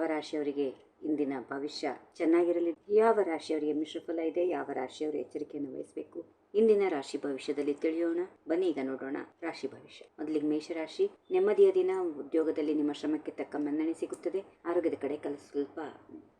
ರಾಶಿಯವರಿಗೆ ಇಂದಿನ ಭವಿಷ್ಯ ಚೆನ್ನಾಗಿರಲಿ, ಯಾವ ರಾಶಿಯವರಿಗೆ ಮಿಶ್ರ ಫಲ ಇದೆ, ಯಾವ ರಾಶಿಯವರು ಎಚ್ಚರಿಕೆಯನ್ನು ವಹಿಸಬೇಕು, ಇಂದಿನ ರಾಶಿ ಭವಿಷ್ಯದಲ್ಲಿ ತಿಳಿಯೋಣ. ಬನ್ನಿ ಈಗ ನೋಡೋಣ ರಾಶಿ ಭವಿಷ್ಯ. ಮೊದಲಿಗೆ ಮೇಷರಾಶಿ. ನೆಮ್ಮದಿಯ ದಿನ. ಉದ್ಯೋಗದಲ್ಲಿ ನಿಮ್ಮ ಶ್ರಮಕ್ಕೆ ತಕ್ಕ ಮನ್ನಣೆ ಸಿಗುತ್ತದೆ. ಆರೋಗ್ಯದ ಕಡೆ ಸ್ವಲ್ಪ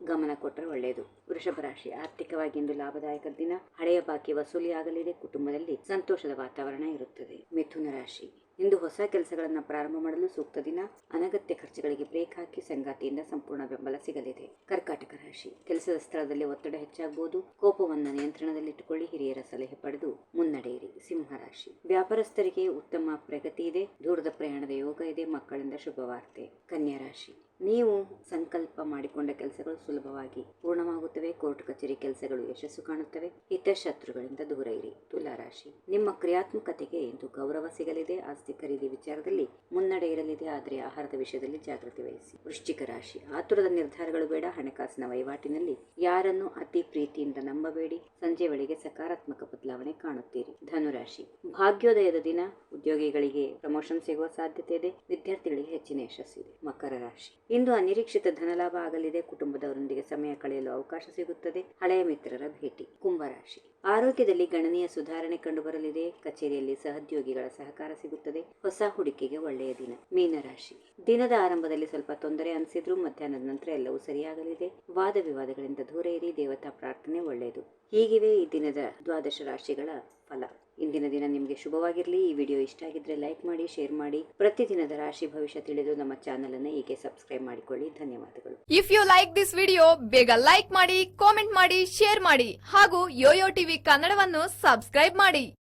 ಗಮನ ಕೊಟ್ಟರೆ ಒಳ್ಳೆಯದು. ವೃಷಭ ರಾಶಿ. ಆರ್ಥಿಕವಾಗಿ ಇಂದು ಲಾಭದಾಯಕ ದಿನ. ಹಳೆಯ ಬಾಕಿ ವಸೂಲಿ ಆಗಲಿದೆ. ಕುಟುಂಬದಲ್ಲಿ ಸಂತೋಷದ ವಾತಾವರಣ ಇರುತ್ತದೆ. ಮಿಥುನ ರಾಶಿ. ಇಂದು ಹೊಸ ಕೆಲಸಗಳನ್ನು ಪ್ರಾರಂಭ ಮಾಡಲು ಸೂಕ್ತ ದಿನ. ಅನಗತ್ಯ ಖರ್ಚುಗಳಿಗೆ ಬ್ರೇಕ್ ಹಾಕಿ. ಸಂಗಾತಿಯಿಂದ ಸಂಪೂರ್ಣ ಬೆಂಬಲ ಸಿಗಲಿದೆ. ಕರ್ಕಾಟಕ ರಾಶಿ. ಕೆಲಸದ ಸ್ಥಳದಲ್ಲಿ ಒತ್ತಡ ಹೆಚ್ಚಾಗಬಹುದು. ಕೋಪವನ್ನು ನಿಯಂತ್ರಣದಲ್ಲಿಟ್ಟುಕೊಳ್ಳಿ. ಹಿರಿಯರ ಸಲಹೆ ಪಡೆದು ಮುನ್ನಡೆಯಿರಿ. ಸಿಂಹರಾಶಿ. ವ್ಯಾಪಾರಸ್ಥರಿಗೆ ಉತ್ತಮ ಪ್ರಗತಿ ಇದೆ. ದೂರದ ಪ್ರಯಾಣದ ಯೋಗ ಇದೆ. ಮಕ್ಕಳಿಂದ ಶುಭವಾರ್ತೆ. ಕನ್ಯಾ ರಾಶಿ. ನೀವು ಸಂಕಲ್ಪ ಮಾಡಿಕೊಂಡ ಕೆಲಸಗಳು ಸುಲಭವಾಗಿ ಪೂರ್ಣವಾಗುತ್ತವೆ. ಕೋರ್ಟ್ ಕಚೇರಿ ಕೆಲಸಗಳು ಯಶಸ್ಸು ಕಾಣುತ್ತವೆ. ಹಿತಶತ್ರುಗಳಿಂದ ದೂರ ಇರಿ. ತುಲಾ ರಾಶಿ. ನಿಮ್ಮ ಕ್ರಿಯಾತ್ಮಕತೆಗೆ ಇಂದು ಗೌರವ ಸಿಗಲಿದೆ. ಆಸ್ತಿ ಖರೀದಿ ವಿಚಾರದಲ್ಲಿ ಮುನ್ನಡೆ ಇರಲಿದೆ. ಆದರೆ ಆಹಾರದ ವಿಷಯದಲ್ಲಿ ಜಾಗೃತಿ ವಹಿಸಿ. ವೃಶ್ಚಿಕ ರಾಶಿ. ಆತುರದ ನಿರ್ಧಾರಗಳು ಬೇಡ. ಹಣಕಾಸಿನ ವಹಿವಾಟಿನಲ್ಲಿ ಯಾರನ್ನು ಅತಿ ಪ್ರೀತಿಯಿಂದ ನಂಬಬೇಡಿ. ಸಂಜೆ ವೇಳೆಗೆ ಸಕಾರಾತ್ಮಕ ಬದಲಾವಣೆ ಕಾಣುತ್ತೀರಿ. ಧನುರಾಶಿ. ಭಾಗ್ಯೋದಯದ ದಿನ. ಉದ್ಯೋಗಿಗಳಿಗೆ ಪ್ರಮೋಷನ್ ಸಿಗುವ ಸಾಧ್ಯತೆ ಇದೆ. ವಿದ್ಯಾರ್ಥಿಗಳಿಗೆ ಹೆಚ್ಚಿನ ಯಶಸ್ಸಿದೆ. ಮಕರ ರಾಶಿ. ಇಂದು ಅನಿರೀಕ್ಷಿತ ಧನಲಾಭ ಆಗಲಿದೆ. ಕುಟುಂಬದವರೊಂದಿಗೆ ಸಮಯ ಕಳೆಯಲು ಅವಕಾಶ ಸಿಗುತ್ತದೆ. ಹಳೆಯ ಮಿತ್ರರ ಭೇಟಿ. ಕುಂಭರಾಶಿ. ಆರೋಗ್ಯದಲ್ಲಿ ಗಣನೀಯ ಸುಧಾರಣೆ ಕಂಡುಬರಲಿದೆ. ಕಚೇರಿಯಲ್ಲಿ ಸಹೋದ್ಯೋಗಿಗಳ ಸಹಕಾರ ಸಿಗುತ್ತದೆ. ಹೊಸ ಹೂಡಿಕೆಗೆ ಒಳ್ಳೆಯ ದಿನ. ಮೀನರಾಶಿ. ದಿನದ ಆರಂಭದಲ್ಲಿ ಸ್ವಲ್ಪ ತೊಂದರೆ ಅನಿಸಿದ್ರು ಮಧ್ಯಾಹ್ನದ ನಂತರ ಎಲ್ಲವೂ ಸರಿಯಾಗಲಿದೆ. ವಾದ ವಿವಾದಗಳಿಂದ ದೂರ ಇರಿ. ದೇವತಾ ಪ್ರಾರ್ಥನೆ ಒಳ್ಳೆಯದು. ಹೀಗಿವೆ ಈ ದಿನದ 12 ರಾಶಿಗಳ ಫಲ. ಇಂದಿನ ದಿನ ನಿಮಗೆ ಶುಭವಾಗಿರಲಿ. ಈ ವಿಡಿಯೋ ಇಷ್ಟ ಆಗಿದ್ರೆ ಲೈಕ್ ಮಾಡಿ, ಶೇರ್ ಮಾಡಿ. ಪ್ರತಿದಿನದ ರಾಶಿ ಭವಿಷ್ಯ ತಿಳಿದು ನಮ್ಮ ಚಾನೆಲ್ ಅನ್ನು ಹೀಗೆ ಸಬ್ಸ್ಕ್ರೈಬ್ ಮಾಡಿಕೊಳ್ಳಿ. ಧನ್ಯವಾದಗಳು. If you like this video, ಬೇಗ ಲೈಕ್ ಮಾಡಿ, ಕಾಮೆಂಟ್ ಮಾಡಿ, ಶೇರ್ ಮಾಡಿ ಹಾಗೂ ಯೋಯೋ ಟಿವಿ ಕನ್ನಡವನ್ನು ಸಬ್ಸ್ಕ್ರೈಬ್ ಮಾಡಿ.